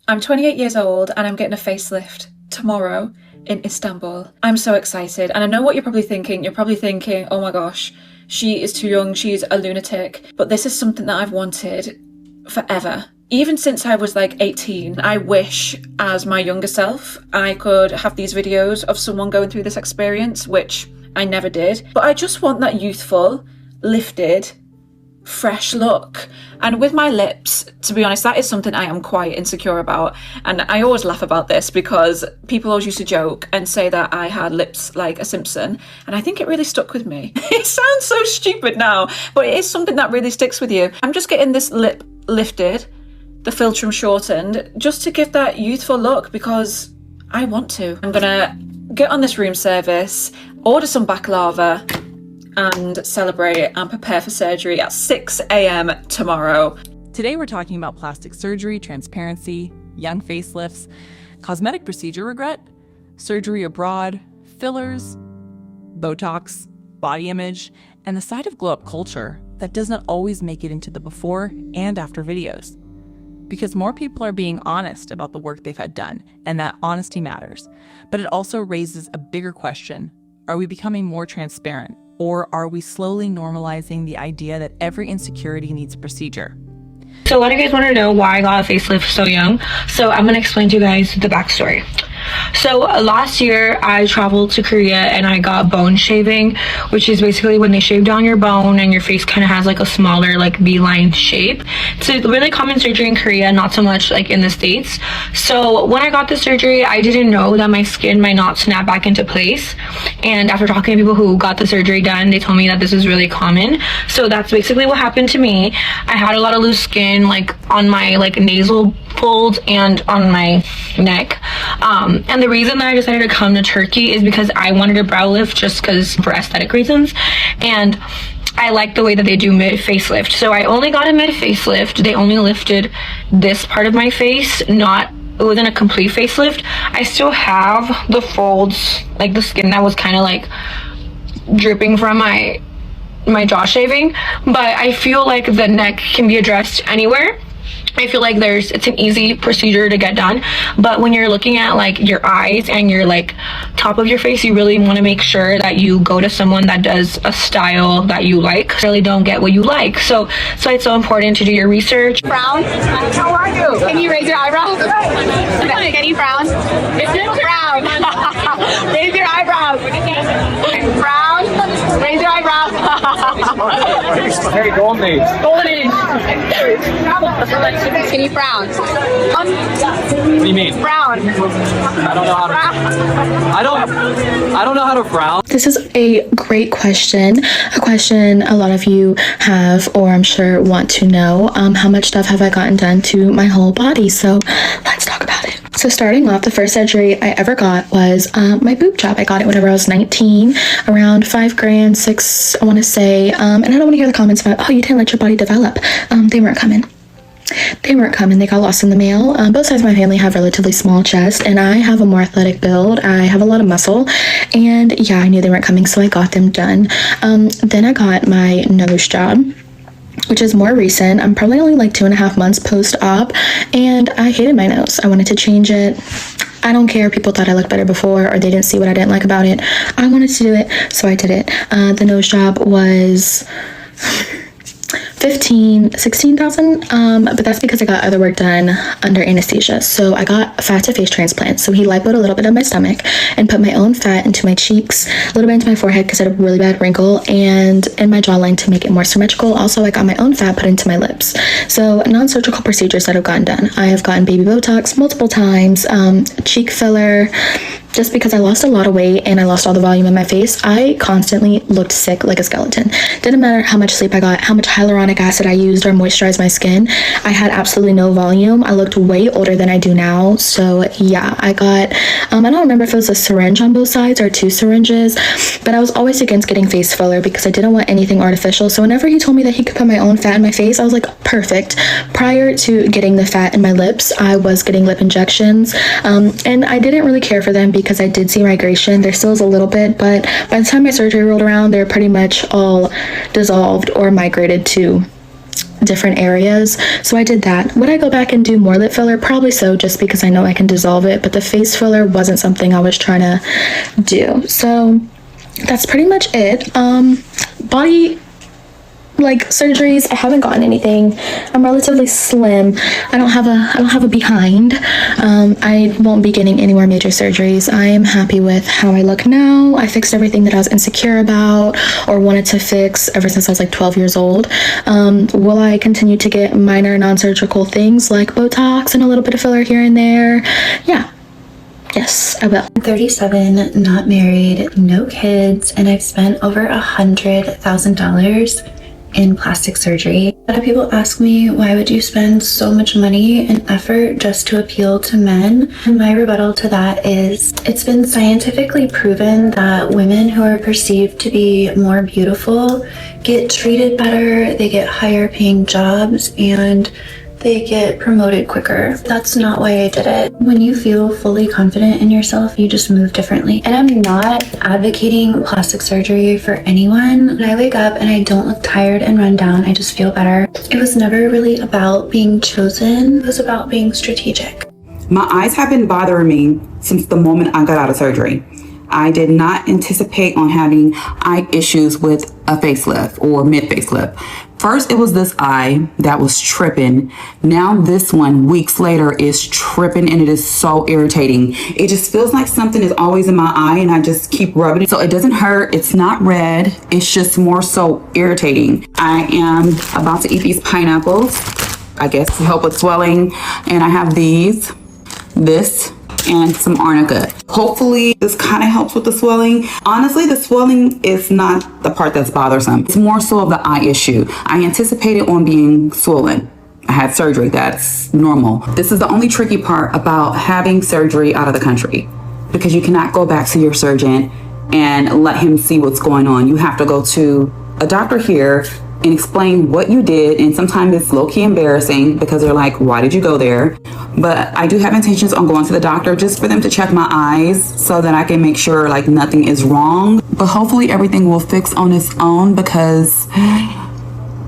I'm 28 years old and I'm getting a facelift tomorrow in Istanbul. I'm so excited, and I know what you're probably thinking. You're probably thinking, oh my gosh, she is too young, she's a lunatic. But this is something that I've wanted forever. Even since I was like 18, I wish as my younger self I could have these videos of someone going through this experience, which I never did. But I just want that youthful, lifted, fresh look. And with my lips, to be honest, that is something I am quite insecure about. And I always laugh about this because people always used to joke and say that I had lips like a Simpson, and I think it really stuck with me. It sounds so stupid now, but it is something that really sticks with you. I'm just getting this lip lifted, the filtrum shortened, just to give that youthful look because I want to. I'm gonna get on this room service, order some baklava, and celebrate and prepare for surgery at 6 a.m. tomorrow. Today we're talking about plastic surgery, transparency, young facelifts, cosmetic procedure regret, surgery abroad, fillers, Botox, body image, and the side of glow-up culture that does not always make it into the before and after videos. Because more people are being honest about the work they've had done, and that honesty matters. But it also raises a bigger question. Are we becoming more transparent? Or are we slowly normalizing the idea that every insecurity needs a procedure? So a lot of you guys want to know why I got a facelift so young. So I'm going to explain to you guys the backstory. So last year I traveled to Korea and I got bone shaving, which is basically when they shave down your bone and your face kind of has like a smaller like V-line shape. It's a really common surgery in Korea, not so much like in the States. So when I got the surgery, I didn't know that my skin might not snap back into place. And after talking to people who got the surgery done, they told me that this is really common. So that's basically what happened to me. I had a lot of loose skin like on my like nasal folds and on my neck. And the reason that I decided to come to Turkey is because I wanted a brow lift just because for aesthetic reasons. And I like the way that they do mid facelift. So I only got a mid facelift. They only lifted this part of my face, it wasn't a complete facelift. I still have the folds, like the skin that was kind of like dripping from my jaw shaving, but I feel like the neck can be addressed anywhere. I feel like it's an easy procedure to get done, but when you're looking at like your eyes and your like top of your face, you really want to make sure that you go to someone that does a style that you like. Really don't get what you like, so it's so important to do your research. Frown. How are you? Can you raise your eyebrows? Can you frown? Frown. Raise your eyebrows. Frown. Raise your eyebrows. Hey, golden age. Golden age. Can you frown? What do you mean? Frown. I don't know how to. I don't know how to frown. This is a great question, a question a lot of you have, or I'm sure want to know. How much stuff have I gotten done to my whole body? So let's talk about it. So starting off, the first surgery I ever got was my boob job. I got it whenever I was 19, around 5 grand, 6, I want to say. And I don't want to hear the comments about, oh, you didn't let your body develop. They weren't coming. They weren't coming. They got lost in the mail. Both sides of my family have relatively small chests, and I have a more athletic build. I have a lot of muscle, and yeah, I knew they weren't coming, so I got them done. Then I got my nose job, which is more recent. I'm probably only like 2.5 months post-op, and I hated my nose. I wanted to change it. I don't care. People thought I looked better before, or they didn't see what I didn't like about it. I wanted to do it, so I did it. The nose job was 16,000, but that's because I got other work done under anesthesia. So I got a fat to face transplant. So he lipoed a little bit of my stomach and put my own fat into my cheeks, a little bit into my forehead because I had a really bad wrinkle, and in my jawline to make it more symmetrical. Also, I got my own fat put into my lips. So non-surgical procedures that I've gotten done. I have gotten baby Botox multiple times, cheek filler. Just because I lost a lot of weight and I lost all the volume in my face, I constantly looked sick like a skeleton. Didn't matter how much sleep I got, how much hyaluronic acid I used or moisturized my skin. I had absolutely no volume. I looked way older than I do now. So yeah, I got, I don't remember if it was a syringe on both sides or 2 syringes, but I was always against getting face filler because I didn't want anything artificial. So whenever he told me that he could put my own fat in my face, I was like, perfect. Prior to getting the fat in my lips, I was getting lip injections, and I didn't really care for them because I did see migration. There still is a little bit, but by the time my surgery rolled around, they're pretty much all dissolved or migrated to different areas. So I did that. Would I go back and do more lip filler? Probably so, just because I know I can dissolve it, but the face filler wasn't something I was trying to do. So that's pretty much it. Body surgeries, I haven't gotten anything. I'm relatively slim. I don't have a behind. I won't be getting any more major surgeries. I am happy with how I look now. I fixed everything that I was insecure about or wanted to fix ever since I was like 12 years old. Will I continue to get minor non-surgical things like Botox and a little bit of filler here and there? Yeah. Yes, I will. I'm 37, not married, no kids, and I've spent over $100,000 in plastic surgery. A lot of people ask me, why would you spend so much money and effort just to appeal to men? And my rebuttal to that is, it's been scientifically proven that women who are perceived to be more beautiful get treated better, they get higher paying jobs, and they get promoted quicker. That's not why I did it. When you feel fully confident in yourself, you just move differently. And I'm not advocating plastic surgery for anyone. When I wake up and I don't look tired and run down, I just feel better. It was never really about being chosen. It was about being strategic. My eyes have been bothering me since the moment I got out of surgery. I did not anticipate on having eye issues with a facelift or mid-facelift. First, it was this eye that was tripping. Now this one, weeks later, is tripping and it is so irritating. It just feels like something is always in my eye and I just keep rubbing it. So it doesn't hurt, it's not red, it's just more so irritating. I am about to eat these pineapples, I guess to help with swelling. And I have this, and some arnica. Hopefully this kind of helps with the swelling. Honestly, the swelling is not the part that's bothersome. It's more so of the eye issue. I anticipated on being swollen. I had surgery, that's normal. This is the only tricky part about having surgery out of the country, because you cannot go back to your surgeon and let him see what's going on. You have to go to a doctor here and explain what you did, and sometimes it's low-key embarrassing because they're like, why did you go there? But I do have intentions on going to the doctor just for them to check my eyes so that I can make sure like nothing is wrong. But hopefully everything will fix on its own, because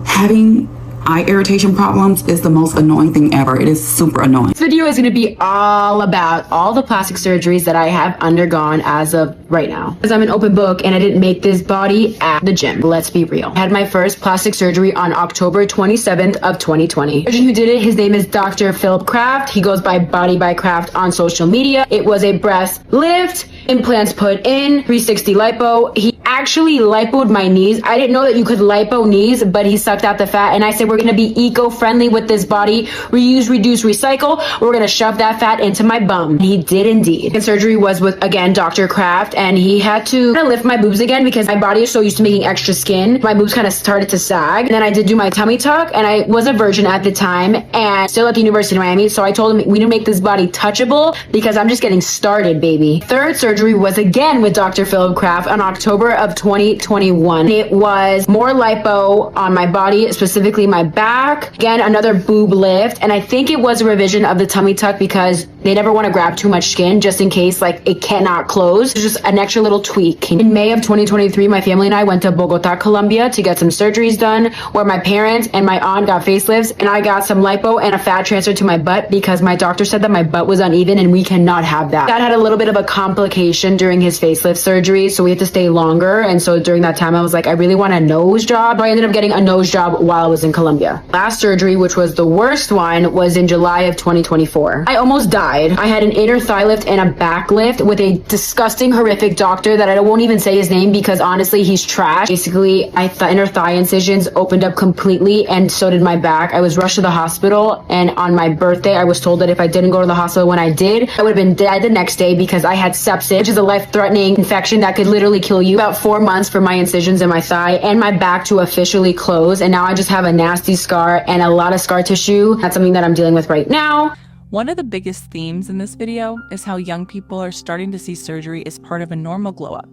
having eye irritation problems is the most annoying thing ever. It is super annoying. This video is going to be all about all the plastic surgeries that I have undergone as of right now, because I'm an open book and I didn't make this body at the gym. Let's be real. I had my first plastic surgery on October 27th of 2020. The surgeon who did it, his name is Dr. Philip Kraft. He goes by Body by Kraft on social media. It was a breast lift, implants put in, 360 lipo. He actually lipoed my knees. I didn't know that you could lipo knees, but he sucked out the fat, and I said, we're going to be eco-friendly with this body. Reuse, reduce, recycle. We're going to shove that fat into my bum. He did indeed. The surgery was with, again, Dr. Kraft, and he had to kind of lift my boobs again because my body is so used to making extra skin. My boobs kind of started to sag. And then I did do my tummy tuck, and I was a virgin at the time and still at the University of Miami. So I told him, we need to make this body touchable because I'm just getting started, baby. Third surgery was again with Dr. Philip Kraft on October of 2021. It was more lipo on my body, specifically my back. Again, another boob lift. And I think it was a revision of the tummy tuck because they never want to grab too much skin just in case like it cannot close. It's just an extra little tweak. In May of 2023, my family and I went to Bogota, Colombia to get some surgeries done where my parents and my aunt got facelifts and I got some lipo and a fat transfer to my butt because my doctor said that my butt was uneven and we cannot have that. Dad had a little bit of a complication during his facelift surgery, so we had to stay longer. And so during that time, I was like, I really want a nose job. So I ended up getting a nose job while I was in Colombia. Last surgery, which was the worst one, was in July of 2024. I almost died. I had an inner thigh lift and a back lift with a disgusting, horrific doctor that I won't even say his name because honestly, he's trash. Basically, inner thigh incisions opened up completely and so did my back. I was rushed to the hospital, and on my birthday, I was told that if I didn't go to the hospital when I did, I would have been dead the next day because I had sepsis, which is a life-threatening infection that could literally kill you. About 4 months for my incisions in my thigh and my back to officially close, and now I just have a nasty scar and a lot of scar tissue. That's something that I'm dealing with right now. One of the biggest themes in this video is how young people are starting to see surgery as part of a normal glow up.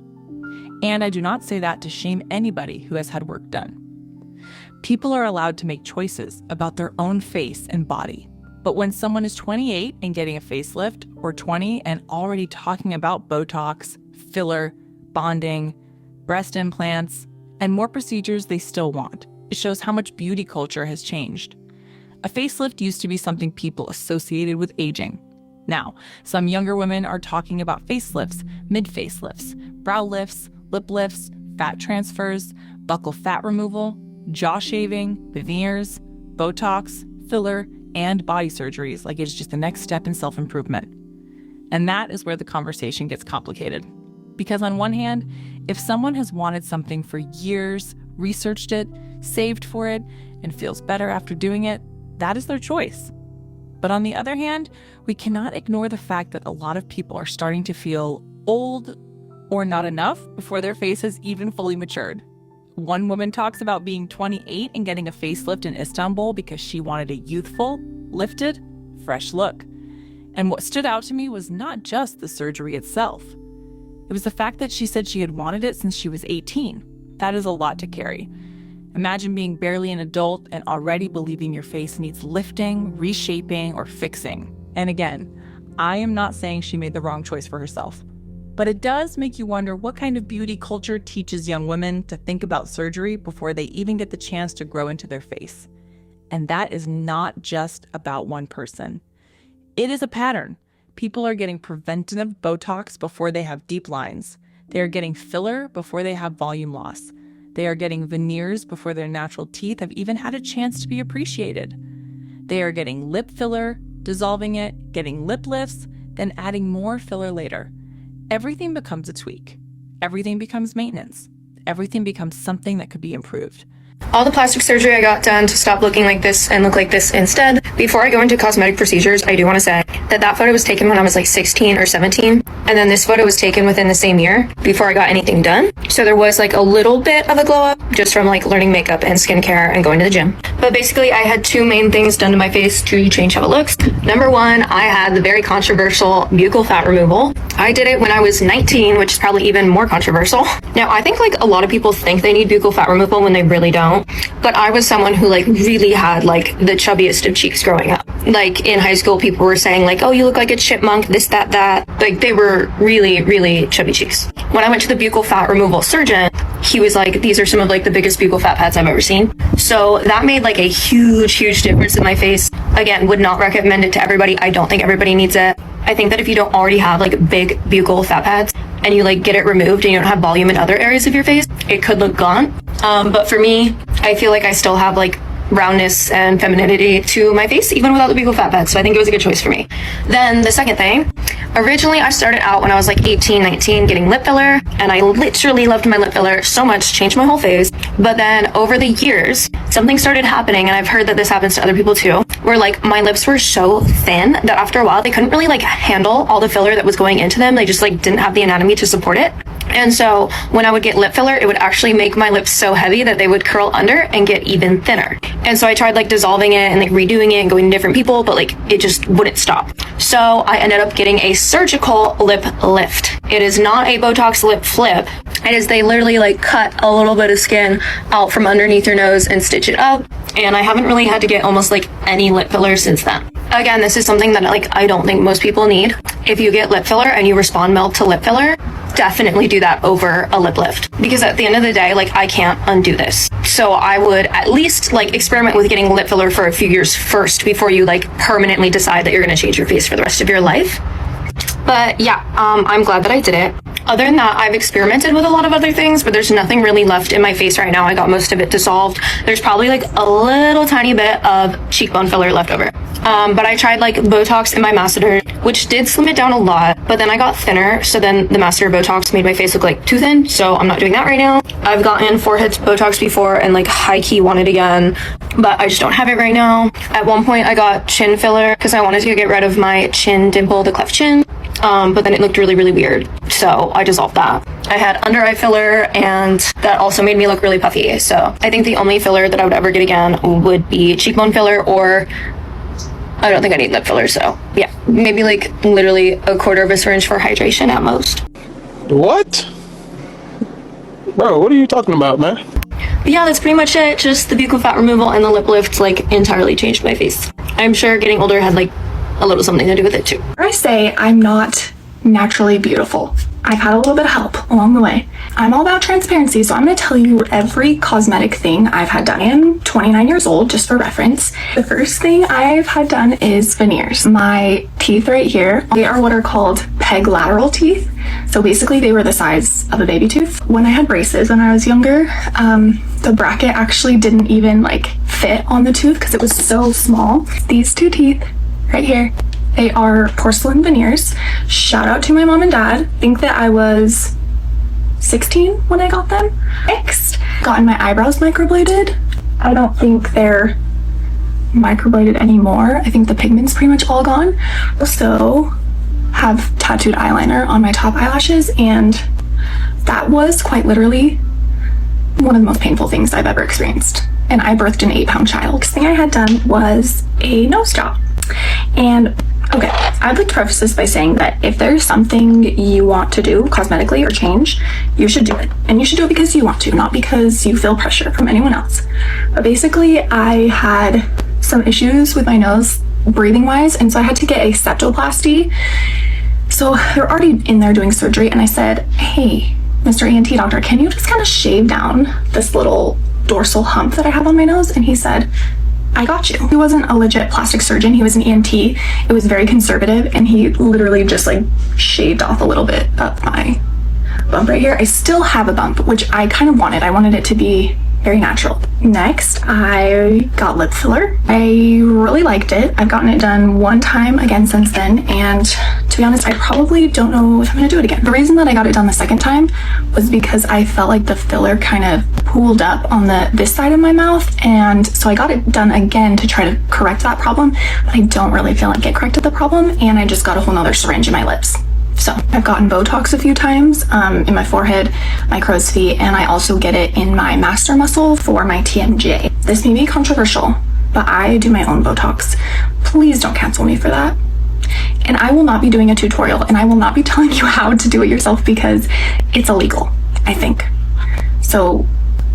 And I do not say that to shame anybody who has had work done. People are allowed to make choices about their own face and body. But when someone is 28 and getting a facelift, or 20 and already talking about Botox, filler, bonding, breast implants, and more procedures they still want, It shows how much beauty culture has changed. A facelift used to be something people associated with aging. Now, some younger women are talking about facelifts, mid-facelifts, brow lifts, lip lifts, fat transfers, buccal fat removal, jaw shaving, veneers, Botox, filler, and body surgeries like it's just the next step in self-improvement. And that is where the conversation gets complicated. Because on one hand, if someone has wanted something for years, researched it, saved for it, and feels better after doing it, that is their choice. But on the other hand, we cannot ignore the fact that a lot of people are starting to feel old or not enough before their face has even fully matured. One woman talks about being 28 and getting a facelift in Istanbul because she wanted a youthful, lifted, fresh look. And what stood out to me was not just the surgery itself. It was the fact that she said she had wanted it since she was 18. That is a lot to carry. Imagine being barely an adult and already believing your face needs lifting, reshaping, or fixing. And again, I am not saying she made the wrong choice for herself. But it does make you wonder what kind of beauty culture teaches young women to think about surgery before they even get the chance to grow into their face. And that is not just about one person. It is a pattern. People are getting preventative Botox before they have deep lines. They are getting filler before they have volume loss. They are getting veneers before their natural teeth have even had a chance to be appreciated. They are getting lip filler, dissolving it, getting lip lifts, then adding more filler later. Everything becomes a tweak. Everything becomes maintenance. Everything becomes something that could be improved. All the plastic surgery I got done to stop looking like this and look like this instead. Before I go into cosmetic procedures, I do want to say that photo was taken when I was like 16 or 17. And then this photo was taken within the same year before I got anything done. So there was like a little bit of a glow up just from like learning makeup and skincare and going to the gym. But basically I had two main things done to my face to change how it looks. Number one, I had the very controversial buccal fat removal. I did it when I was 19, which is probably even more controversial. Now I think like a lot of people think they need buccal fat removal when they really don't. But I was someone who like really had like the chubbiest of cheeks growing up. Like in high school, people were saying like, oh, you look like a chipmunk, this, that. Like they were really, really chubby cheeks. When I went to the buccal fat removal surgeon, he was like, these are some of like the biggest buccal fat pads I've ever seen. So that made like a huge, huge difference in my face. Again, would not recommend it to everybody. I don't think everybody needs it. I think that if you don't already have like big buccal fat pads and you like get it removed and you don't have volume in other areas of your face, it could look gone. But for me, I feel like I still have like roundness and femininity to my face even without the buccal fat pads, so I think it was a good choice for me. Then the second thing, originally I started out when I was like 18, 19 getting lip filler, and I literally loved my lip filler so much, changed my whole face. But then over the years, something started happening, and I've heard that this happens to other people too, where like my lips were so thin that after a while they couldn't really like handle all the filler that was going into them. They just like didn't have the anatomy to support it. And so when I would get lip filler, it would actually make my lips so heavy that they would curl under and get even thinner. And so I tried like dissolving it and like redoing it and going to different people, but like it just wouldn't stop. So I ended up getting a surgical lip lift. It is not a Botox lip flip. It is they literally like cut a little bit of skin out from underneath your nose and stitch it up. And I haven't really had to get almost like any lip filler since then. Again, this is something that like I don't think most people need. If you get lip filler and you respond well to lip filler, definitely do that over a lip lift, because at the end of the day, like I can't undo this. So I would at least like experiment with getting lip filler for a few years first before you like permanently decide that you're going to change your face for the rest of your life. But yeah, I'm glad that I did it. Other than that, I've experimented with a lot of other things, but there's nothing really left in my face right now. I got most of it dissolved. There's probably like a little tiny bit of cheekbone filler left over. But I tried like Botox in my masseter, which did slim it down a lot, but then I got thinner. So then the masseter Botox made my face look like too thin. So I'm not doing that right now. I've gotten forehead Botox before and like high key want it again, but I just don't have it right now. At one point I got chin filler because I wanted to get rid of my chin dimple, the cleft chin. But then it looked really, really weird. So I dissolved that. I had under eye filler and that also made me look really puffy. So I think the only filler that I would ever get again would be cheekbone filler, or I don't think I need lip filler. So yeah, maybe like literally a quarter of a syringe for hydration at most. What? Bro, what are you talking about, man? But yeah, that's pretty much it. Just the buccal fat removal and the lip lift like entirely changed my face. I'm sure getting older had like a little something to do with it too. I say I'm not naturally beautiful. I've had a little bit of help along the way. I'm all about transparency, so I'm going to tell you every cosmetic thing I've had done. I am 29 years old, just for reference. The first thing I've had done is veneers. My teeth right here, they are what are called peg lateral teeth. So basically they were the size of a baby tooth. When I had braces when I was younger, the bracket actually didn't even like fit on the tooth because it was so small. These two teeth right here, they are porcelain veneers. Shout out to my mom and dad. I think that I was 16 when I got them. Next, gotten my eyebrows microbladed. I don't think they're microbladed anymore. I think the pigment's pretty much all gone. Also have tattooed eyeliner on my top eyelashes, and that was quite literally one of the most painful things I've ever experienced. And I birthed an 8-pound child. The thing I had done was a nose job. And okay, I'd like to preface this by saying that if there's something you want to do cosmetically or change, you should do it. And you should do it because you want to, not because you feel pressure from anyone else. But basically, I had some issues with my nose breathing wise, and so I had to get a septoplasty. So they're already in there doing surgery, and I said, hey, Mr. ENT doctor, can you just kind of shave down this little dorsal hump that I have on my nose? And he said, I got you. He wasn't a legit plastic surgeon, he was an ENT. It was very conservative, and he literally just like shaved off a little bit of my bump right here. I still have a bump, which I kind of wanted. I wanted it to be very natural. Next, I got lip filler. I really liked it. I've gotten it done one time again since then, and to be honest, I probably don't know if I'm gonna do it again. The reason that I got it done the second time was because I felt like the filler kind of pooled up on this side of my mouth, and so I got it done again to try to correct that problem, but I don't really feel like it corrected the problem, and I just got a whole nother syringe in my lips. So I've gotten Botox a few times in my forehead, my crow's feet, and I also get it in my master muscle for my TMJ. This may be controversial, but I do my own Botox. Please don't cancel me for that. And I will not be doing a tutorial, and I will not be telling you how to do it yourself because it's illegal, I think. So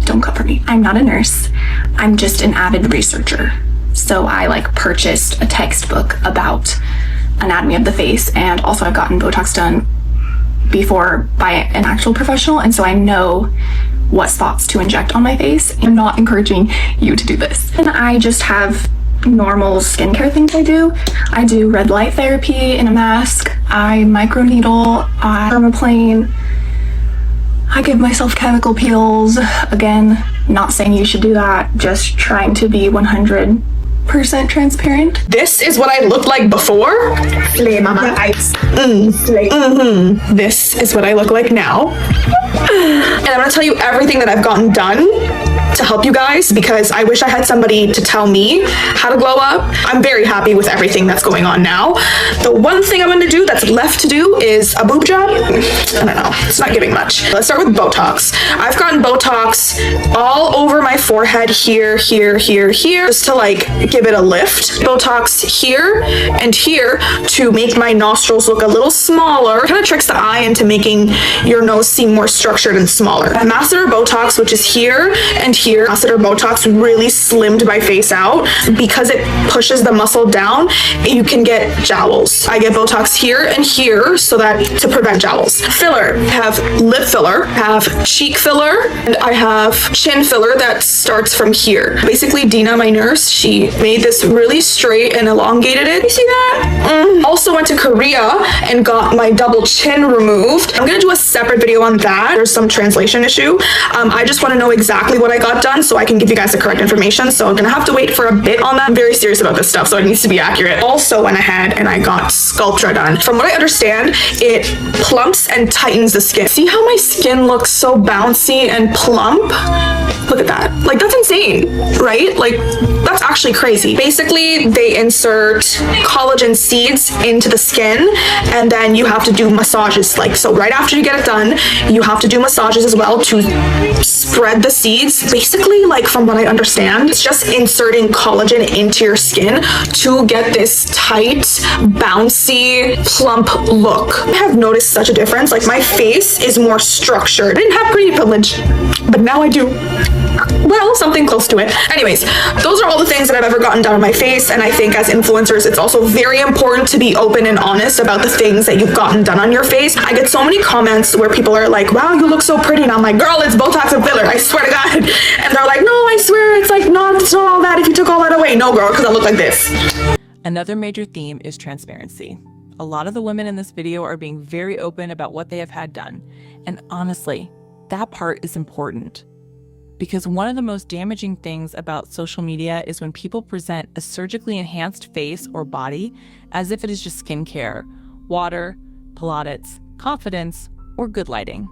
don't come for me. I'm not a nurse. I'm just an avid researcher. So I like purchased a textbook about anatomy of the face, and also I've gotten Botox done before by an actual professional, and so I know what spots to inject on my face. I'm not encouraging you to do this. And I just have normal skincare things I do. I do red light therapy in a mask, I microneedle, I dermaplane, I give myself chemical peels. Again, not saying you should do that, just trying to be 100% transparent. This is what I looked like before. Slay, mama. Ice. Slay. This is what I look like now. And I'm gonna tell you everything that I've gotten done to help you guys, because I wish I had somebody to tell me how to glow up. I'm very happy with everything that's going on now. The one thing I'm gonna do that's left to do is a boob job. I don't know, it's not giving much. Let's start with Botox. I've gotten Botox all over my forehead, here, just to like give it a lift. Botox here and here to make my nostrils look a little smaller. Kind of tricks the eye into making your nose seem more structured and smaller. Masseter Botox, which is here and here. Masseter Botox really slimmed my face out because it pushes the muscle down. You can get jowls. I get Botox here and here so that to prevent jowls. Filler. I have lip filler, I have cheek filler, and I have chin filler that starts from here. Basically, Dina, my nurse, she made this really straight and elongated it. You see that? Also went to Korea and got my double chin removed. I'm gonna do a separate video on that. There's some translation issue. I just want to know exactly what I got done so I can give you guys the correct information. So I'm gonna have to wait for a bit on that. I'm very serious about this stuff, so it needs to be accurate. Also went ahead and I got Sculptra done. From what I understand, it plumps and tightens the skin. See how my skin looks so bouncy and plump? Look at that. Like, that's insane, right? Like, that's actually crazy. Basically, they insert collagen seeds into the skin, and then you have to do massages. Like, so right after you get it done, you have to do massages as well to spread the seeds. Basically, like, from what I understand, it's just inserting collagen into your skin to get this tight, bouncy, plump look. I have noticed such a difference. Like, my face is more structured. I didn't have pretty privilege, but now I do. Well, something close to it. Anyways, those are all the things that I've ever gotten done on my face, and I think as influencers, it's also very important to be open and honest about the things that you've gotten done on your face. I get so many comments where people are like, wow, you look so pretty, and I'm like, girl, it's Botox and filler, I swear to God. And they're like, no, I swear, it's like, no, it's not all that. If you took all that away, no, girl, because I look like this. Another major theme is transparency. A lot of the women in this video are being very open about what they have had done. And honestly, that part is important. Because one of the most damaging things about social media is when people present a surgically enhanced face or body as if it is just skincare, water, plaudits, confidence, or good lighting.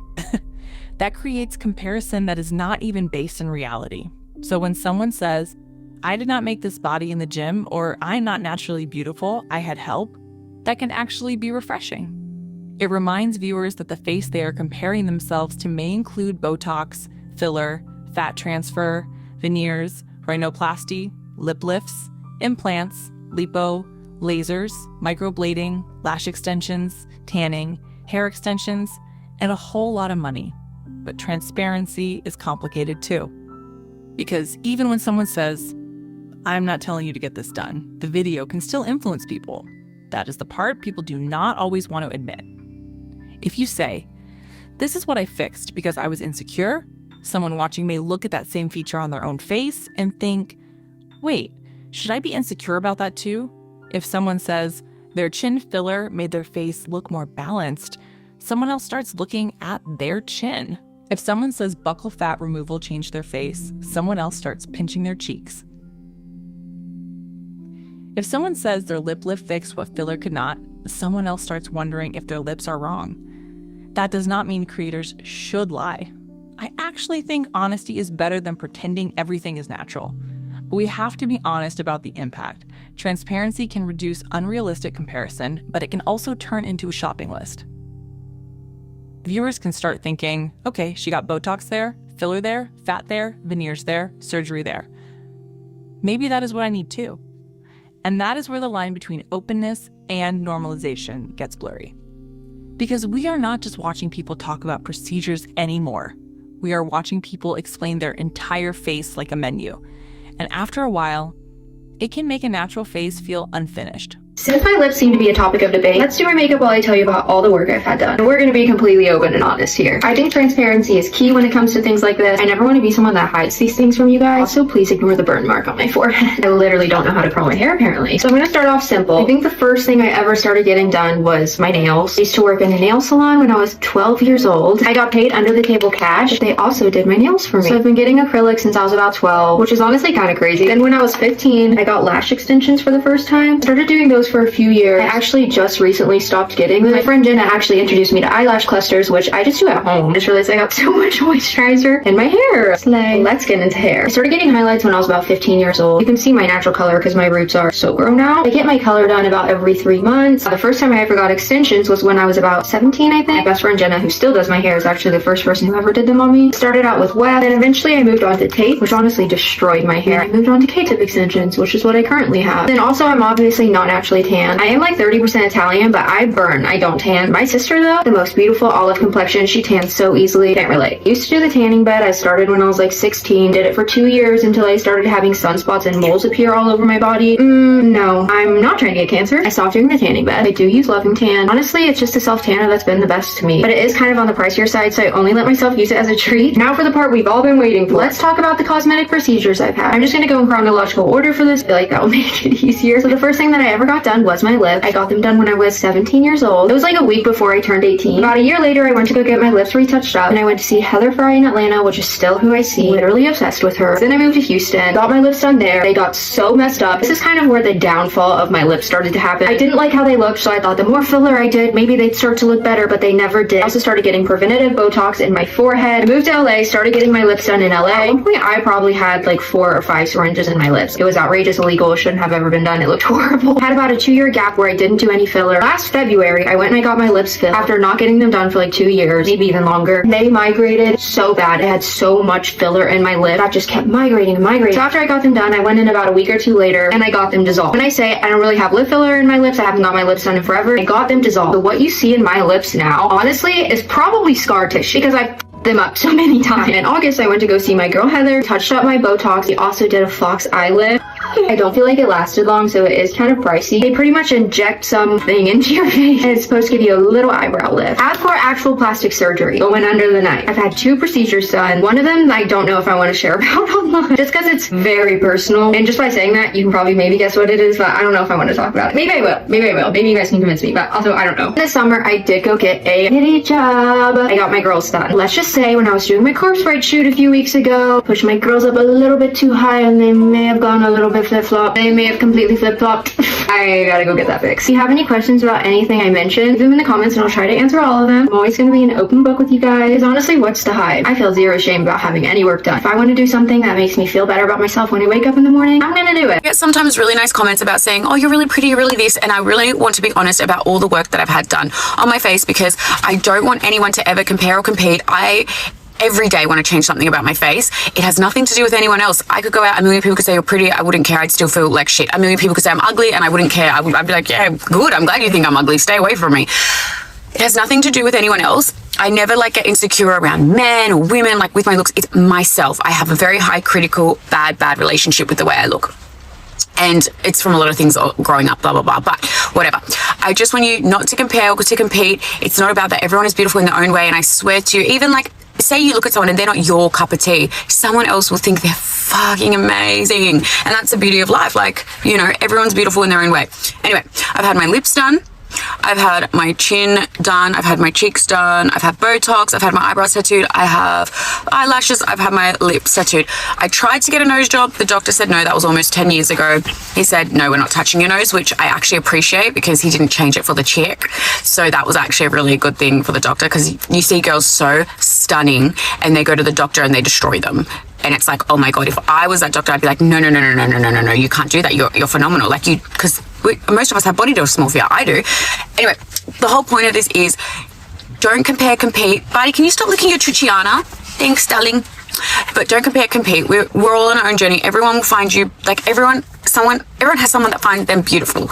That creates comparison that is not even based in reality. So when someone says, I did not make this body in the gym, or I'm not naturally beautiful, I had help, that can actually be refreshing. It reminds viewers that the face they are comparing themselves to may include Botox, filler, fat transfer, veneers, rhinoplasty, lip lifts, implants, lipo, lasers, microblading, lash extensions, tanning, hair extensions, and a whole lot of money. But transparency is complicated too. Because even when someone says, I'm not telling you to get this done, the video can still influence people. That is the part people do not always want to admit. If you say, this is what I fixed because I was insecure, someone watching may look at that same feature on their own face and think, wait, should I be insecure about that too? If someone says their chin filler made their face look more balanced, someone else starts looking at their chin. If someone says buccal fat removal changed their face, someone else starts pinching their cheeks. If someone says their lip lift fixed what filler could not, someone else starts wondering if their lips are wrong. That does not mean creators should lie. I actually think honesty is better than pretending everything is natural. But we have to be honest about the impact. Transparency can reduce unrealistic comparison, but it can also turn into a shopping list. Viewers can start thinking, okay, she got Botox there, filler there, fat there, veneers there, surgery there. Maybe that is what I need too. And that is where the line between openness and normalization gets blurry. Because we are not just watching people talk about procedures anymore. We are watching people explain their entire face like a menu. And after a while, it can make a natural face feel unfinished. Since my lips seem to be a topic of debate, let's do my makeup while I tell you about all the work I've had done. And we're going to be completely open and honest here. I think transparency is key when it comes to things like this. I never want to be someone that hides these things from you guys. Also, please ignore the burn mark on my forehead. I literally don't know how to curl my hair apparently. So I'm going to start off simple. I think the first thing I ever started getting done was my nails. I used to work in a nail salon when I was 12 years old. I got paid under the table cash, but they also did my nails for me. So I've been getting acrylic since I was about 12, which is honestly kind of crazy. Then when I was 15, I got lash extensions for the first time. I started doing those for a few years. I actually just recently stopped getting them. My friend Jenna actually introduced me to eyelash clusters, which I just do at home. I just realized I got so much moisturizer in my hair. Slay. Let's get into hair. I started getting highlights when I was about 15 years old. You can see my natural color because my roots are so grown out. I get my color done about every 3 months. The first time I ever got extensions was when I was about 17, I think. My best friend Jenna, who still does my hair, is actually the first person who ever did them on me. Started out with wet, and eventually I moved on to tape, which honestly destroyed my hair. I moved on to K-tip extensions, which is what I currently have. Then also, I'm obviously not naturally tan. I am like 30% Italian, but I burn. I don't tan. My sister, though, the most beautiful olive complexion, she tans so easily. Can't relate. Used to do the tanning bed. I started when I was like 16. Did it for 2 years until I started having sunspots and moles appear all over my body. No, I'm not trying to get cancer. I stopped doing the tanning bed. I do use Loving Tan. Honestly, it's just a self-tanner that's been the best to me, but it is kind of on the pricier side, so I only let myself use it as a treat. Now for the part we've all been waiting for. Let's talk about the cosmetic procedures I've had. I'm just gonna go in chronological order for this. I feel like that will make it easier. So the first thing that I ever got done was my lips. I got them done when I was 17 years old. It was like a week before I turned 18. About a year later, I went to go get my lips retouched up, and I went to see Heather Fry in Atlanta, which is still who I see. Literally obsessed with her. Then I moved to Houston, got my lips done there. They got so messed up. This is kind of where the downfall of my lips started to happen. I didn't like how they looked, so I thought the more filler I did, maybe they'd start to look better, but they never did. I also started getting preventative Botox in my forehead. I moved to LA, started getting my lips done in LA. At one point, I probably had like 4 or 5 syringes in my lips. It was outrageous, illegal, it shouldn't have ever been done. It looked horrible. I had about a 2-year gap where I didn't do any filler. Last February, I went and I got my lips filled after not getting them done for like 2 years, maybe even longer. They migrated so bad. It had so much filler in my lip. I just kept migrating and migrating. So after I got them done, I went in about a week or 2 later and I got them dissolved. When I say I don't really have lip filler in my lips, I haven't got my lips done in forever, I got them dissolved. So what you see in my lips now, honestly, is probably scar tissue because I them up so many times. In August, I went to go see my girl Heather, touched up my Botox. We also did a Fox eyelid. I don't feel like it lasted long, so it is kind of pricey. They pretty much inject something into your face, and it's supposed to give you a little eyebrow lift. As for actual plastic surgery, it went under the knife. I've had 2 procedures done. One of them, I don't know if I want to share about online, just because it's very personal. And just by saying that, you can probably maybe guess what it is, but I don't know if I want to talk about it. Maybe I will. Maybe I will. Maybe you guys can convince me, but also I don't know. This summer, I did go get a kitty job. I got my girls done. Let's just say when I was doing my corpse bride shoot a few weeks ago, pushed my girls up a little bit too high, and they may have gone a little bit flip-flop. They may have completely flip-flopped. I gotta go get that fixed. If you have any questions about anything I mentioned, leave them in the comments and I'll try to answer all of them. I'm always gonna be an open book with you guys. Honestly, what's to hide? I feel zero shame about having any work done. If I want to do something that makes me feel better about myself when I wake up in the morning, I'm gonna do it. I get sometimes really nice comments about saying, oh, you're really pretty, you're really this, and I really want to be honest about all the work that I've had done on my face, because I don't want anyone to ever compare or compete. Every day want to change something about my face. It has nothing to do with anyone else. I could go out, a million people could say you're pretty, I wouldn't care, I'd still feel like shit. A million people could say I'm ugly and I wouldn't care. I'd be like, yeah, good, I'm glad you think I'm ugly, stay away from me. It has nothing to do with anyone else. I never get insecure around men or women, with my looks. It's myself. I have a very high critical, bad relationship with the way I look. And it's from a lot of things growing up, blah, blah, blah, but whatever. I just want you not to compare or to compete. It's not about that. Everyone is beautiful in their own way. And I swear to you, even say you look at someone and they're not your cup of tea, someone else will think they're fucking amazing. And that's the beauty of life. Everyone's beautiful in their own way. Anyway, I've had my lips done. I've had my chin done. I've had my cheeks done. I've had Botox. I've had my eyebrows tattooed. I have eyelashes. I've had my lips tattooed. I tried to get a nose job. The doctor said no. That was almost 10 years ago. He said, no, we're not touching your nose, which I actually appreciate because he didn't change it for the chick. So that was actually a really good thing for the doctor, because you see girls so stunning and they go to the doctor and they destroy them. And it's like, oh my God, if I was that doctor, I'd be like, no, you can't do that. You're phenomenal. Because most of us have body dysmorphia. I do. Anyway, the whole point of this is don't compare, compete. Buddy, can you stop licking your Trichiana? Thanks, darling. But don't compare, compete. We're all on our own journey. Everyone will find you, everyone has someone that finds them beautiful.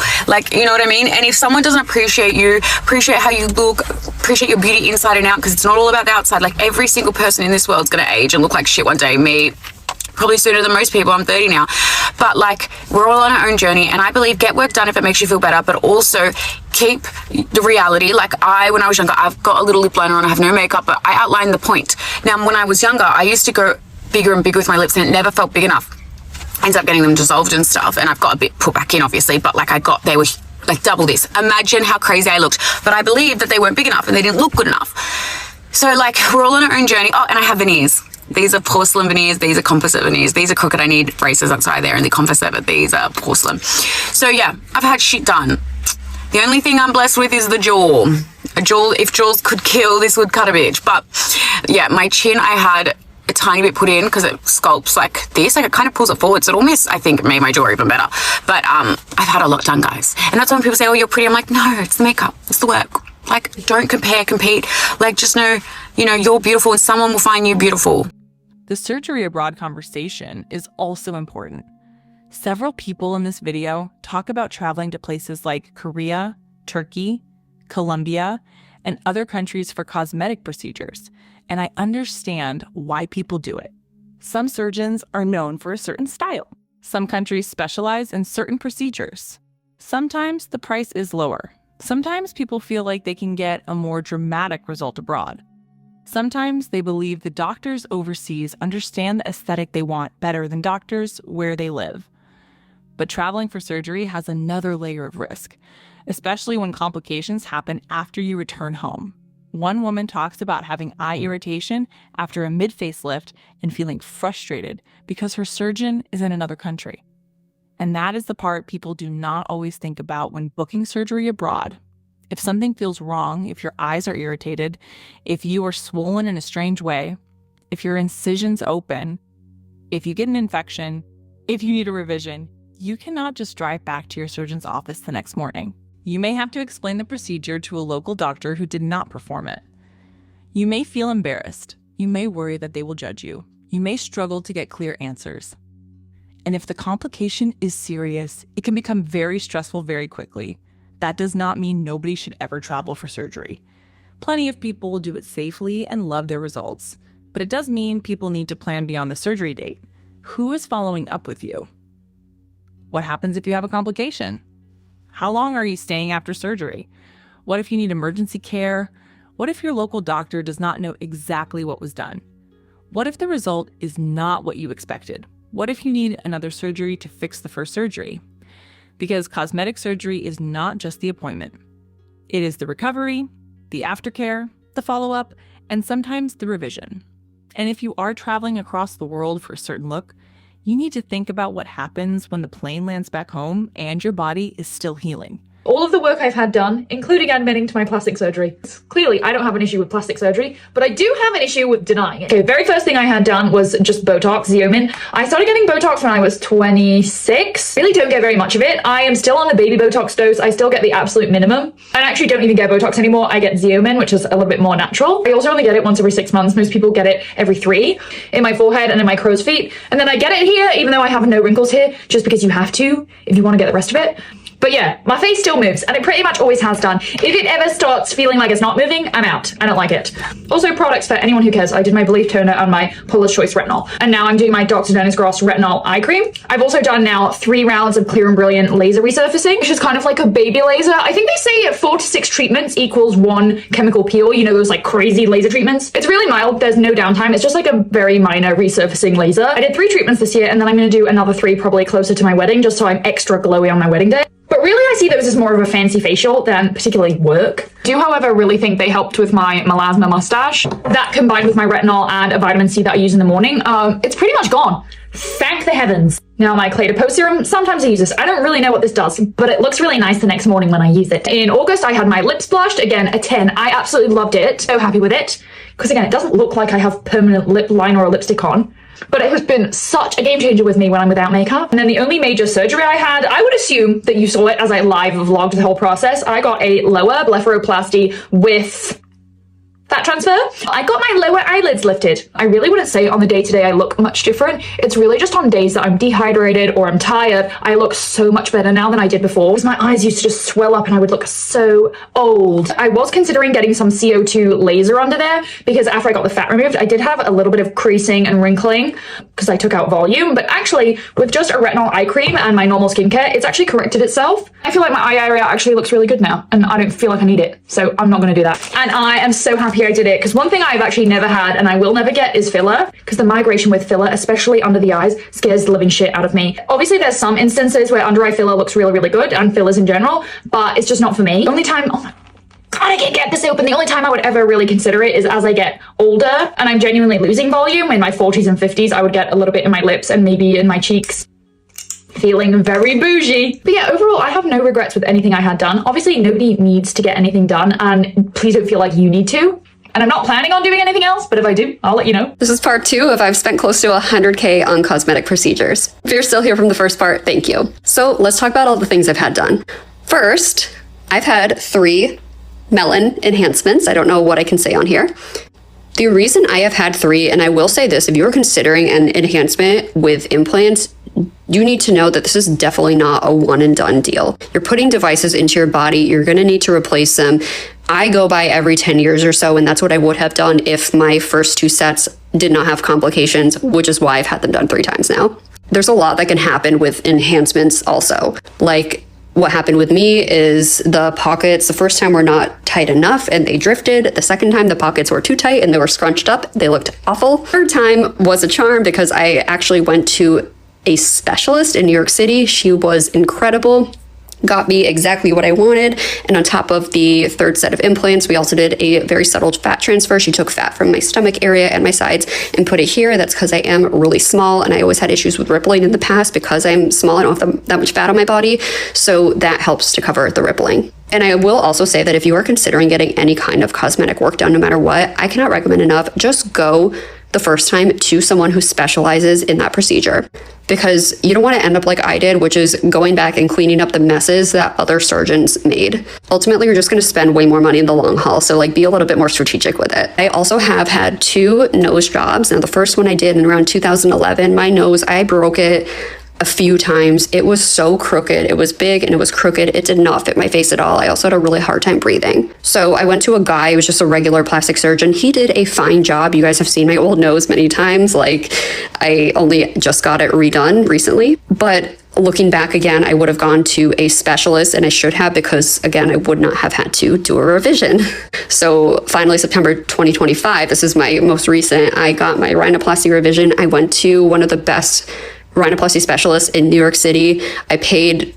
You know what I mean? And if someone doesn't appreciate you, appreciate how you look, appreciate your beauty inside and out, because it's not all about the outside. Every single person in this world is going to age and look like shit one day. Me, probably sooner than most people. I'm 30 now. But we're all on our own journey, and I believe get work done if it makes you feel better, but also keep the reality. When I was younger, I've got a little lip liner on, I have no makeup, but I outline the point. Now, when I was younger, I used to go bigger and bigger with my lips, and it never felt big enough. I ended up getting them dissolved and stuff, and I've got a bit put back in, obviously, but they were double this. Imagine how crazy I looked. But I believed that they weren't big enough and they didn't look good enough. So we're all on our own journey. Oh, and I have veneers. These are porcelain veneers. These are composite veneers. These are crooked. I need braces. That's why they're in the composite, but these are porcelain. So yeah, I've had shit done. The only thing I'm blessed with is the jaw. If jaws could kill, this would cut a bitch. But yeah, my chin, I had a tiny bit put in because it sculpts like this. It kind of pulls it forward. So it almost, I think, made my jaw even better. But I've had a lot done, guys. And that's when people say, oh, you're pretty. I'm like, no, it's the makeup. It's the work. Don't compare, compete. Just know, you're beautiful and someone will find you beautiful. The surgery abroad conversation is also important. Several people in this video talk about traveling to places like Korea, Turkey, Colombia, and other countries for cosmetic procedures, and I understand why people do it. Some surgeons are known for a certain style. Some countries specialize in certain procedures. Sometimes the price is lower. Sometimes people feel like they can get a more dramatic result abroad. Sometimes they believe the doctors overseas understand the aesthetic they want better than doctors where they live. But traveling for surgery has another layer of risk, especially when complications happen after you return home. One woman talks about having eye irritation after a mid-facelift and feeling frustrated because her surgeon is in another country. And that is the part people do not always think about when booking surgery abroad. If something feels wrong, if your eyes are irritated, if you are swollen in a strange way, if your incision's open, if you get an infection, if you need a revision, you cannot just drive back to your surgeon's office the next morning. You may have to explain the procedure to a local doctor who did not perform it. You may feel embarrassed. You may worry that they will judge you. You may struggle to get clear answers. And if the complication is serious, it can become very stressful very quickly. That does not mean nobody should ever travel for surgery. Plenty of people do it safely and love their results, but it does mean people need to plan beyond the surgery date. Who is following up with you? What happens if you have a complication? How long are you staying after surgery? What if you need emergency care? What if your local doctor does not know exactly what was done? What if the result is not what you expected? What if you need another surgery to fix the first surgery? Because cosmetic surgery is not just the appointment. It is the recovery, the aftercare, the follow-up, and sometimes the revision. And if you are traveling across the world for a certain look, you need to think about what happens when the plane lands back home and your body is still healing. All of the work I've had done, including admitting to my plastic surgery. Clearly, I don't have an issue with plastic surgery, but I do have an issue with denying it. Okay, the very first thing I had done was just Botox, Xeomin. I started getting Botox when I was 26. Really don't get very much of it. I am still on the baby Botox dose. I still get the absolute minimum. I actually don't even get Botox anymore. I get Xeomin, which is a little bit more natural. I also only get it once every 6 months. Most people get it every 3 in my forehead and in my crow's feet. And then I get it here, even though I have no wrinkles here, just because you have to if you want to get the rest of it. But yeah, my face still moves, and it pretty much always has done. If it ever starts feeling like it's not moving, I'm out. I don't like it. Also, products for anyone who cares. I did my Belief Toner and my Paula's Choice Retinol, and now I'm doing my Dr. Dennis Gross Retinol Eye Cream. I've also done now 3 rounds of Clear and Brilliant laser resurfacing, which is kind of like a baby laser. I think they say 4 to 6 treatments equals 1 chemical peel. You know, those like crazy laser treatments. It's really mild. There's no downtime. It's just like a very minor resurfacing laser. I did 3 treatments this year, and then I'm going to do another 3 probably closer to my wedding, just so I'm extra glowy on my wedding day. But really, I see those as more of a fancy facial than particularly work. Do, however, really think they helped with my melasma mustache. That combined with my retinol and a vitamin C that I use in the morning, it's pretty much gone. Thank the heavens. Now my clay to pose serum, sometimes I use this. I don't really know what this does, but it looks really nice the next morning when I use it. In August, I had my lips blushed. Again, a 10. I absolutely loved it. So happy with it. Because again, it doesn't look like I have permanent lip liner or lipstick on. But it has been such a game changer with me when I'm without makeup. And then the only major surgery I had, I would assume that you saw it as I live vlogged the whole process. I got a lower blepharoplasty with fat transfer. I got my lower eyelids lifted. I really wouldn't say on the day-to-day I look much different. It's really just on days that I'm dehydrated or I'm tired. I look so much better now than I did before, because my eyes used to just swell up and I would look so old. I was considering getting some CO2 laser under there, because after I got the fat removed, I did have a little bit of creasing and wrinkling because I took out volume. But actually, with just a retinol eye cream and my normal skincare, it's actually corrected itself. I feel like my eye area actually looks really good now, and I don't feel like I need it. So I'm not going to do that. And I am so happy I did it, because one thing I've actually never had and I will never get is filler, because the migration with filler, especially under the eyes, scares the living shit out of me. Obviously there's some instances where under eye filler looks really, really good, and fillers in general, but it's just not for me. The only time, oh my God, I can't get this open. The only time I would ever really consider it is as I get older and I'm genuinely losing volume. In my 40s and 50s, I would get a little bit in my lips and maybe in my cheeks. Feeling very bougie. But yeah, overall, I have no regrets with anything I had done. Obviously, nobody needs to get anything done, and please don't feel like you need to. And I'm not planning on doing anything else, but if I do, I'll let you know. This is part 2 of I've spent close to 100K on cosmetic procedures. If you're still here from the first part, thank you. So let's talk about all the things I've had done. First, I've had 3 melon enhancements. I don't know what I can say on here. The reason I have had 3, and I will say this, if you're considering an enhancement with implants, you need to know that this is definitely not a one and done deal. You're putting devices into your body. You're going to need to replace them. I go by every 10 years or so, and that's what I would have done if my first 2 sets did not have complications, which is why I've had them done 3 times now. There's a lot that can happen with enhancements also. Like, what happened with me is the pockets, the first time were not tight enough and they drifted. The second time the pockets were too tight and they were scrunched up. They looked awful. Third time was a charm, because I actually went to a specialist in New York City. She was incredible, got me exactly what I wanted. And on top of the 3rd set of implants, we also did a very subtle fat transfer. She took fat from my stomach area and my sides and put it here. That's because I am really small, and I always had issues with rippling in the past because I'm small. I don't have that much fat on my body. So that helps to cover the rippling. And I will also say that if you are considering getting any kind of cosmetic work done, no matter what, I cannot recommend enough, just go the first time to someone who specializes in that procedure, because you don't want to end up like I did, which is going back and cleaning up the messes that other surgeons made. Ultimately, you're just going to spend way more money in the long haul. So like, be a little bit more strategic with it. I also have had 2 nose jobs. Now, the first one I did in around 2011, my nose, I broke it a few times. It was so crooked. It was big and it was crooked. It did not fit my face at all. I also had a really hard time breathing. So I went to a guy who was just a regular plastic surgeon. He did a fine job. You guys have seen my old nose many times. Like, I only just got it redone recently. But looking back again, I would have gone to a specialist, and I should have, because again, I would not have had to do a revision. So finally, September 2025, this is my most recent, I got my rhinoplasty revision. I went to one of the best rhinoplasty specialists in New York City. I paid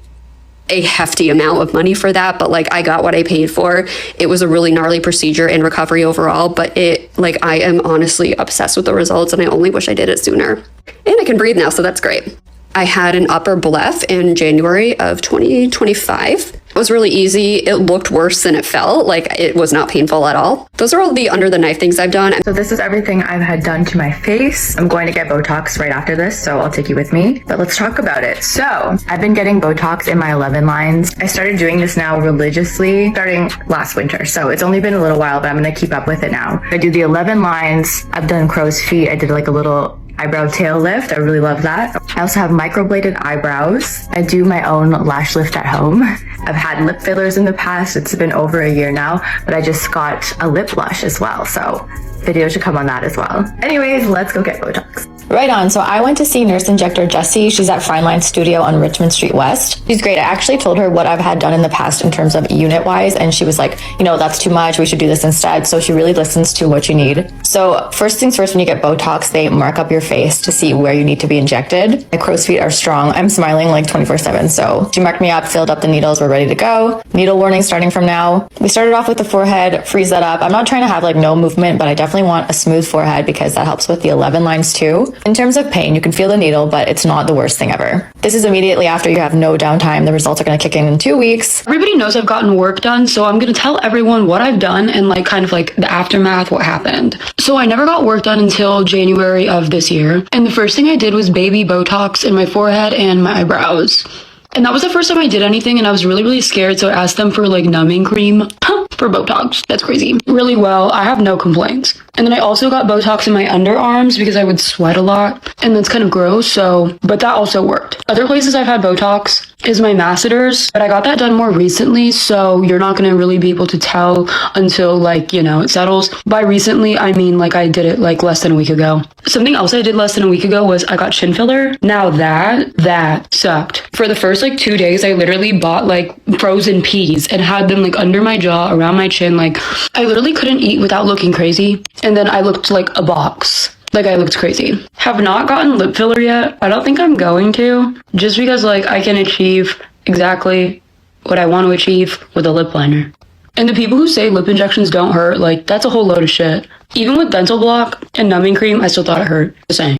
a hefty amount of money for that, but like, I got what I paid for. It was a really gnarly procedure and recovery overall, but I am honestly obsessed with the results, and I only wish I did it sooner. And I can breathe now, so that's great. I had an upper bleph in January of 2025. It was really easy. It looked worse than it felt. Like, it was not painful at all. Those are all the under the knife things I've done. So this is everything I've had done to my face. I'm going to get Botox right after this, so I'll take you with me. But let's talk about it. So I've been getting Botox in my 11 lines. I started doing this now religiously starting last winter. So it's only been a little while, but I'm going to keep up with it now. I do the 11 lines. I've done crow's feet. I did like a little eyebrow tail lift. I really love that. I also have microbladed eyebrows. I do my own lash lift at home. I've had lip fillers in the past. It's been over a year now, but I just got a lip blush as well. So video should come on that as well. Anyways, let's go get Botox. Right on. So I went to see nurse injector Jessie. She's at Fine Line Studio on Richmond Street West. She's great. I actually told her what I've had done in the past in terms of unit wise, and she was like, you know, that's too much. We should do this instead. So she really listens to what you need. So first things first, when you get Botox, they mark up your face to see where you need to be injected. My crow's feet are strong. I'm smiling like 24/7. So she marked me up, filled up the needles. We're ready to go. Needle warning starting from now. We started off with the forehead, freeze that up. I'm not trying to have like no movement, but I definitely want a smooth forehead because that helps with the 11 lines too. In terms of pain, you can feel the needle, but it's not the worst thing ever. This is immediately after you have no downtime. The results are going to kick in 2 weeks. Everybody knows I've gotten work done, so I'm going to tell everyone what I've done and like kind of like the aftermath, what happened. So I never got work done until January of this year. And the first thing I did was baby Botox in my forehead and my eyebrows. And that was the first time I did anything, and I was really, really scared. So I asked them for like numbing cream for Botox. That's crazy. Really well. I have no complaints. And then I also got Botox in my underarms because I would sweat a lot, and that's kind of gross. But that also worked. Other places I've had Botox is my masseters, but I got that done more recently, so you're not going to really be able to tell until like, you know, it settles. By recently, I mean like I did it like less than a week ago. Something else I did less than a week ago was I got chin filler. Now that sucked. For the first like 2 days, I literally bought like frozen peas and had them like under my jaw, around my chin. Like, I literally couldn't eat without looking crazy. And then I looked like a box. Like, I looked crazy. Have not gotten lip filler yet. I don't think I'm going to, just because like I can achieve exactly what I want to achieve with a lip liner. And the people who say lip injections don't hurt, like, that's a whole load of shit. Even with dental block and numbing cream, I still thought it hurt. Just saying.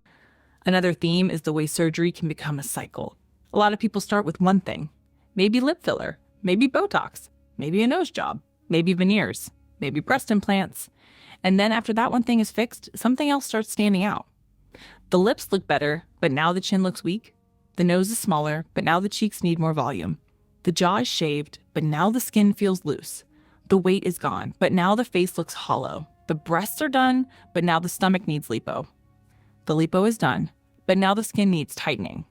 Another theme is the way surgery can become a cycle. A lot of people start with one thing. Maybe lip filler, maybe Botox, maybe a nose job, maybe veneers, maybe breast implants. And then after that one thing is fixed, something else starts standing out. The lips look better, but now the chin looks weak. The nose is smaller, but now the cheeks need more volume. The jaw is shaved, but now the skin feels loose. The weight is gone, but now the face looks hollow. The breasts are done, but now the stomach needs lipo. The lipo is done, but now the skin needs tightening.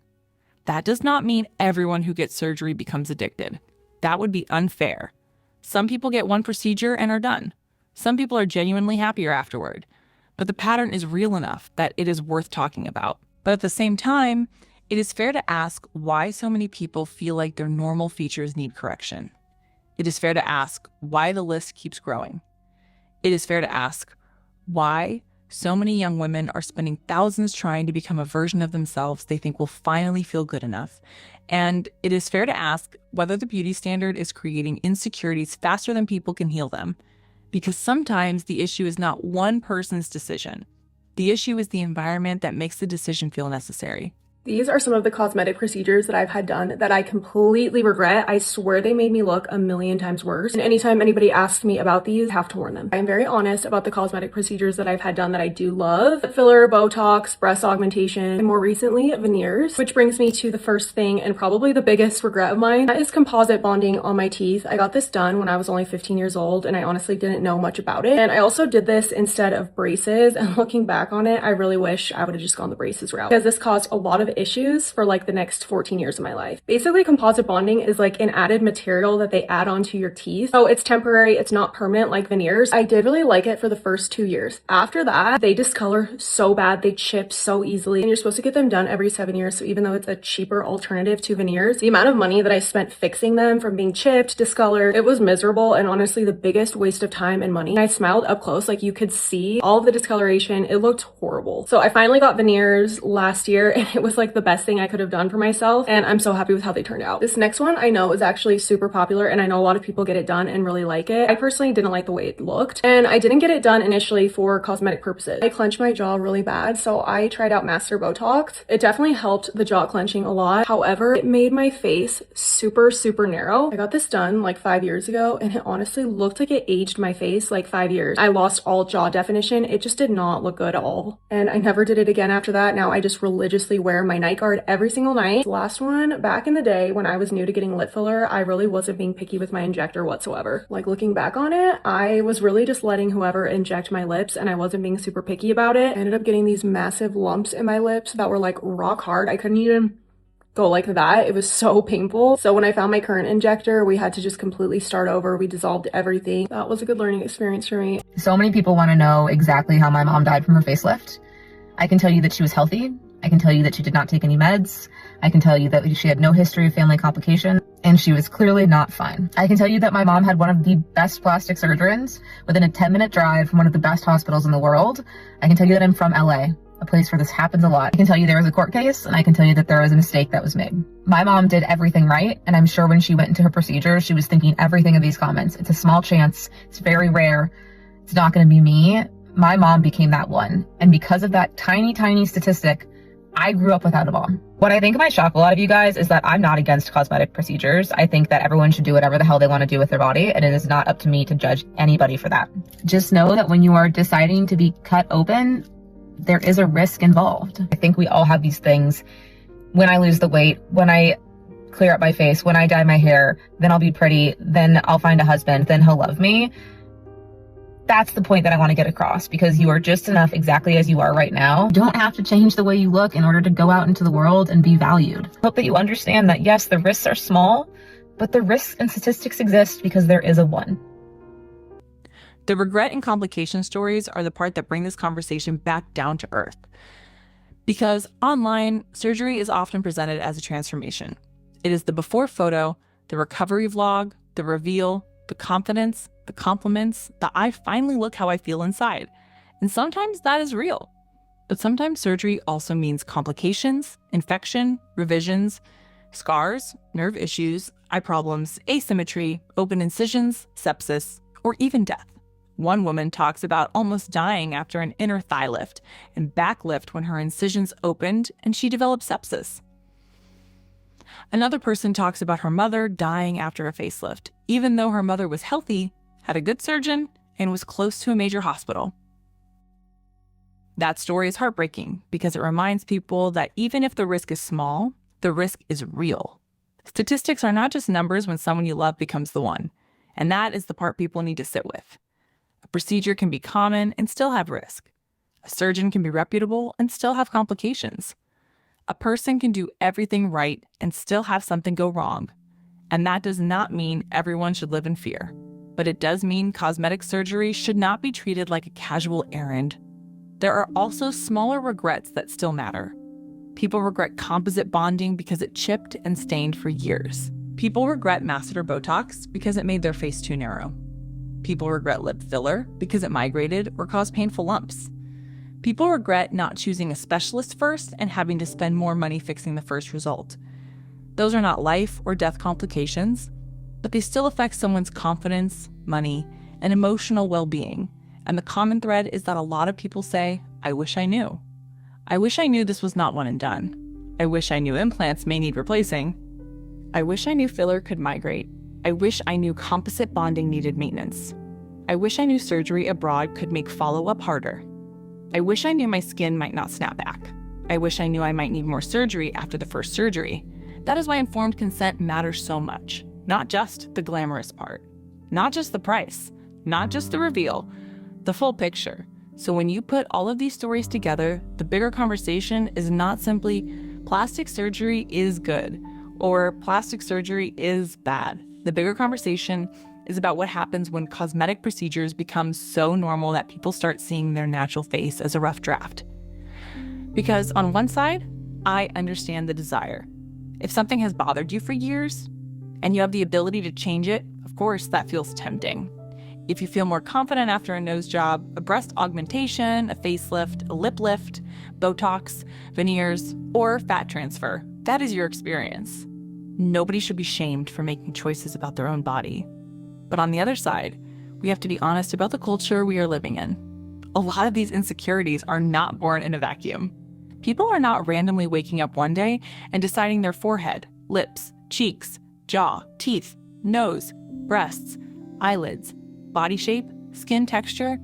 That does not mean everyone who gets surgery becomes addicted. That would be unfair. Some people get one procedure and are done. Some people are genuinely happier afterward. But the pattern is real enough that it is worth talking about. But at the same time, it is fair to ask why so many people feel like their normal features need correction. It is fair to ask why the list keeps growing. It is fair to ask why so many young women are spending thousands trying to become a version of themselves they think will finally feel good enough. And it is fair to ask whether the beauty standard is creating insecurities faster than people can heal them. Because sometimes the issue is not one person's decision. The issue is the environment that makes the decision feel necessary. These are some of the cosmetic procedures that I've had done that I completely regret. I swear they made me look a million times worse. And anytime anybody asks me about these, I have to warn them. I'm very honest about the cosmetic procedures that I've had done that I do love. Filler, Botox, breast augmentation, and more recently, veneers. Which brings me to the first thing and probably the biggest regret of mine. That is composite bonding on my teeth. I got this done when I was only 15 years old and I honestly didn't know much about it. And I also did this instead of braces. And looking back on it, I really wish I would have just gone the braces route because this caused a lot of issues for like the next 14 years of my life. Basically, composite bonding is like an added material that they add onto your teeth. So it's temporary, it's not permanent like veneers. I did really like it for the first 2 years. After that, they discolor so bad, they chip so easily, and you're supposed to get them done every 7 years. So even though it's a cheaper alternative to veneers, the amount of money that I spent fixing them from being chipped, discolored, it was miserable and honestly the biggest waste of time and money. I smiled up close, like you could see all of the discoloration. It looked horrible. So I finally got veneers last year and it was like the best thing I could have done for myself, and I'm so happy with how they turned out. This next one I know is actually super popular and I know a lot of people get it done and really like it. I personally didn't like the way it looked, and I didn't get it done initially for cosmetic purposes. I clenched my jaw really bad, so I tried out Master Botox. It definitely helped the jaw clenching a lot. However, it made my face super narrow. I got this done like 5 years ago and it honestly looked like it aged my face like 5 years. I lost all jaw definition. It just did not look good at all. And I never did it again after that. Now I just religiously wear my night guard every single night. The last one, back in the day when I was new to getting lip filler, I really wasn't being picky with my injector whatsoever. Like looking back on it, I was really just letting whoever inject my lips and I wasn't being super picky about it. I ended up getting these massive lumps in my lips that were like rock hard. I couldn't even go like that. It was so painful. So when I found my current injector, we had to just completely start over. We dissolved everything. That was a good learning experience for me. So many people want to know exactly how my mom died from her facelift. I can tell you that she was healthy. I can tell you that she did not take any meds. I can tell you that she had no history of family complication, and she was clearly not fine. I can tell you that my mom had one of the best plastic surgeons within a 10-minute drive from one of the best hospitals in the world. I can tell you that I'm from LA, a place where this happens a lot. I can tell you there was a court case, and I can tell you that there was a mistake that was made. My mom did everything right, and I'm sure when she went into her procedure, she was thinking everything of these comments. It's a small chance. It's very rare. It's not going to be me. My mom became that one. And because of that tiny statistic, I grew up without a mom. What I think might shock a lot of you guys is that I'm not against cosmetic procedures. I think that everyone should do whatever the hell they want to do with their body, and it is not up to me to judge anybody for that. Just know that when you are deciding to be cut open, there is a risk involved. I think we all have these things. When I lose the weight, when I clear up my face, when I dye my hair, then I'll be pretty, then I'll find a husband, then he'll love me. That's the point that I want to get across, because you are just enough exactly as you are right now. You don't have to change the way you look in order to go out into the world and be valued. I hope that you understand that yes, the risks are small, but the risks and statistics exist because there is a one. The regret and complication stories are the part that bring this conversation back down to earth. Because online, surgery is often presented as a transformation. It is the before photo, the recovery vlog, the reveal, the confidence, the compliments, the I finally look how I feel inside. And sometimes that is real. But sometimes surgery also means complications, infection, revisions, scars, nerve issues, eye problems, asymmetry, open incisions, sepsis, or even death. One woman talks about almost dying after an inner thigh lift and back lift when her incisions opened and she developed sepsis. Another person talks about her mother dying after a facelift, even though her mother was healthy, had a good surgeon, and was close to a major hospital. That story is heartbreaking because it reminds people that even if the risk is small, the risk is real. Statistics are not just numbers when someone you love becomes the one, and that is the part people need to sit with. A procedure can be common and still have risk. A surgeon can be reputable and still have complications. A person can do everything right and still have something go wrong. And that does not mean everyone should live in fear. But it does mean cosmetic surgery should not be treated like a casual errand. There are also smaller regrets that still matter. People regret composite bonding because it chipped and stained for years. People regret masseter Botox because it made their face too narrow. People regret lip filler because it migrated or caused painful lumps. People regret not choosing a specialist first and having to spend more money fixing the first result. Those are not life or death complications, but they still affect someone's confidence, money, and emotional well-being. And the common thread is that a lot of people say, I wish I knew. I wish I knew this was not one and done. I wish I knew implants may need replacing. I wish I knew filler could migrate. I wish I knew composite bonding needed maintenance. I wish I knew surgery abroad could make follow-up harder. I wish I knew my skin might not snap back. I wish I knew I might need more surgery after the first surgery. That is why informed consent matters so much. Not just the glamorous part, not just the price, not just the reveal, the full picture. So when you put all of these stories together, the bigger conversation is not simply Plastic surgery is good, or plastic surgery is bad. The bigger conversation is about what happens when cosmetic procedures become so normal that people start seeing their natural face as a rough draft. Because on one side, I understand the desire. If something has bothered you for years and you have the ability to change it, of course, that feels tempting. If you feel more confident after a nose job, a breast augmentation, a facelift, a lip lift, Botox, veneers, or fat transfer, that is your experience. Nobody should be shamed for making choices about their own body. But on the other side, we have to be honest about the culture we are living in. A lot of these insecurities are not born in a vacuum. People are not randomly waking up one day and deciding their forehead, lips, cheeks, jaw, teeth, nose, breasts, eyelids, body shape, skin texture,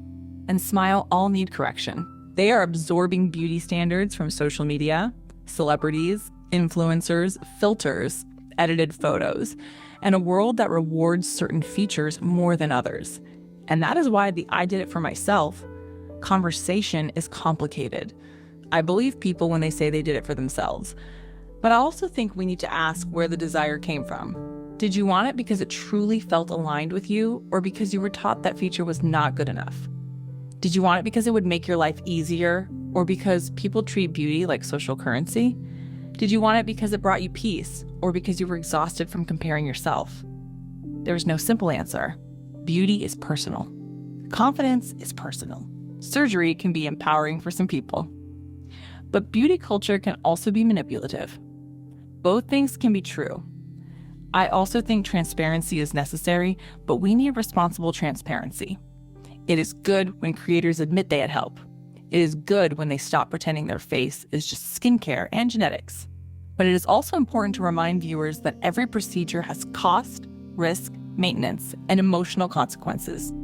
and smile all need correction. They are absorbing beauty standards from social media, celebrities, influencers, filters, edited photos, and a world that rewards certain features more than others. And that is why the I did it for myself conversation is complicated. I believe people when they say they did it for themselves. But I also think we need to ask where the desire came from. Did you want it because it truly felt aligned with you, or because you were taught that feature was not good enough? Did you want it because it would make your life easier, or because people treat beauty like social currency? Did you want it because it brought you peace, or because you were exhausted from comparing yourself? There is no simple answer. Beauty is personal. Confidence is personal. Surgery can be empowering for some people. But beauty culture can also be manipulative. Both things can be true. I also think transparency is necessary, but we need responsible transparency. It is good when creators admit they had help. It is good when they stop pretending their face is just skincare and genetics. But it is also important to remind viewers that every procedure has cost, risk, maintenance, and emotional consequences.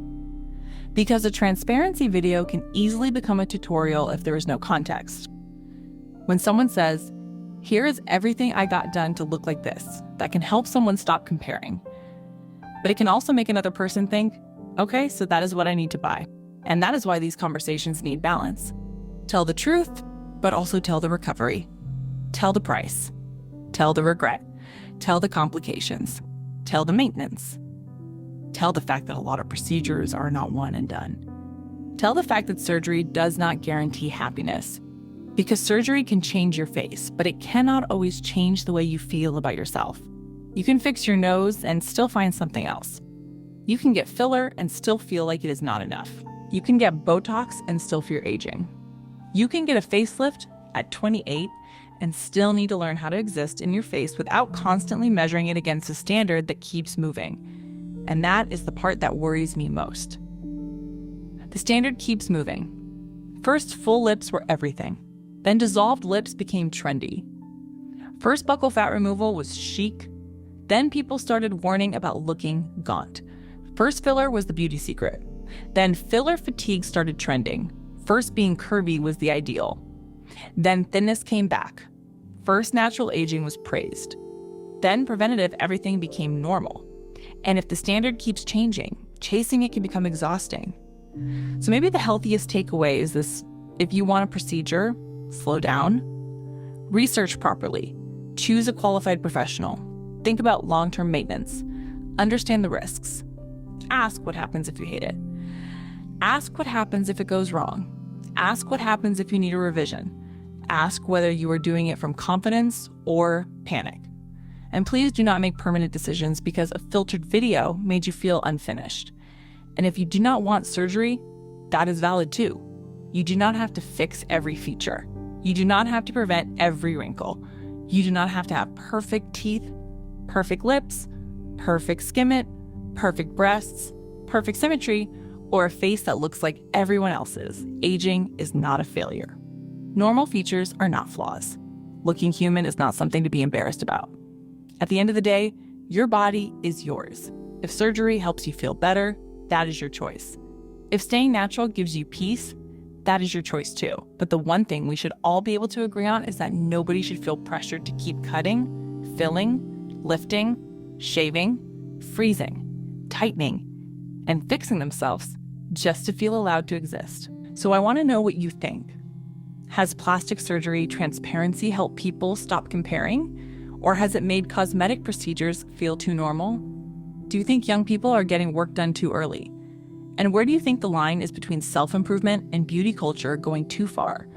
Because a transparency video can easily become a tutorial if there is no context. When someone says, "Here is everything I got done to look like this," that can help someone stop comparing. But it can also make another person think, okay, so that is what I need to buy. And that is why these conversations need balance. Tell the truth, but also tell the recovery. Tell the price. Tell the regret. Tell the complications. Tell the maintenance. Tell the fact that a lot of procedures are not one and done. Tell the fact that surgery does not guarantee happiness. Because surgery can change your face, but it cannot always change the way you feel about yourself. You can fix your nose and still find something else. You can get filler and still feel like it is not enough. You can get Botox and still fear aging. You can get a facelift at 28 and still need to learn how to exist in your face without constantly measuring it against a standard that keeps moving. And that is the part that worries me most. The standard keeps moving. First, full lips were everything. Then dissolved lips became trendy. First, buccal fat removal was chic. Then people started warning about looking gaunt. First, filler was the beauty secret. Then filler fatigue started trending. First, being curvy was the ideal. Then thinness came back. First, natural aging was praised. Then preventative everything became normal. And if the standard keeps changing, chasing it can become exhausting. So maybe the healthiest takeaway is this: if you want a procedure, slow down, research properly, choose a qualified professional, think about long-term maintenance, understand the risks, ask what happens if you hate it, ask what happens if it goes wrong, ask what happens if you need a revision, ask whether you are doing it from confidence or panic. And please do not make permanent decisions because a filtered video made you feel unfinished. And if you do not want surgery, that is valid too. You do not have to fix every feature. You do not have to prevent every wrinkle. You do not have to have perfect teeth, perfect lips, perfect skimmet, perfect breasts, perfect symmetry, or a face that looks like everyone else's. Aging is not a failure. Normal features are not flaws. Looking human is not something to be embarrassed about. At the end of the day, your body is yours. If surgery helps you feel better, that is your choice. If staying natural gives you peace, that is your choice too. But the one thing we should all be able to agree on is that nobody should feel pressured to keep cutting, filling, lifting, shaving, freezing, tightening, and fixing themselves just to feel allowed to exist. So I want to know what you think. Has plastic surgery transparency helped people stop comparing? Or has it made cosmetic procedures feel too normal? Do you think young people are getting work done too early? And where do you think the line is between self-improvement and beauty culture going too far?